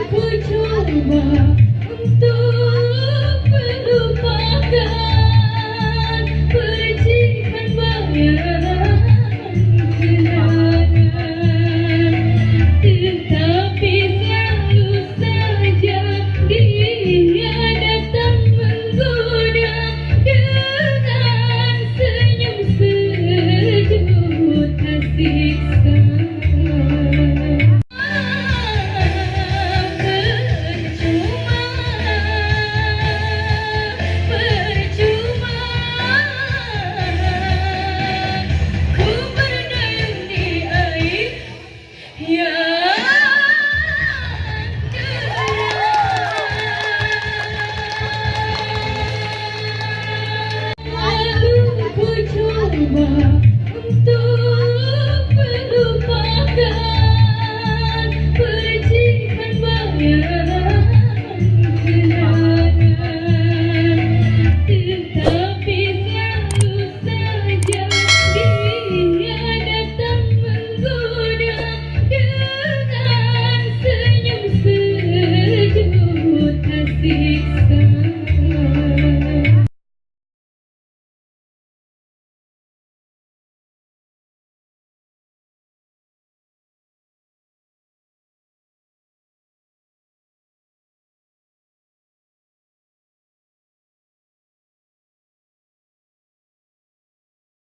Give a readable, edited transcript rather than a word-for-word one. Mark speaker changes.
Speaker 1: ku coba untuk melupakan percikan bayang kenangan, tetapi selalu saja dia datang menggoda dengan senyum sejuk tak siksa. Lalu ku coba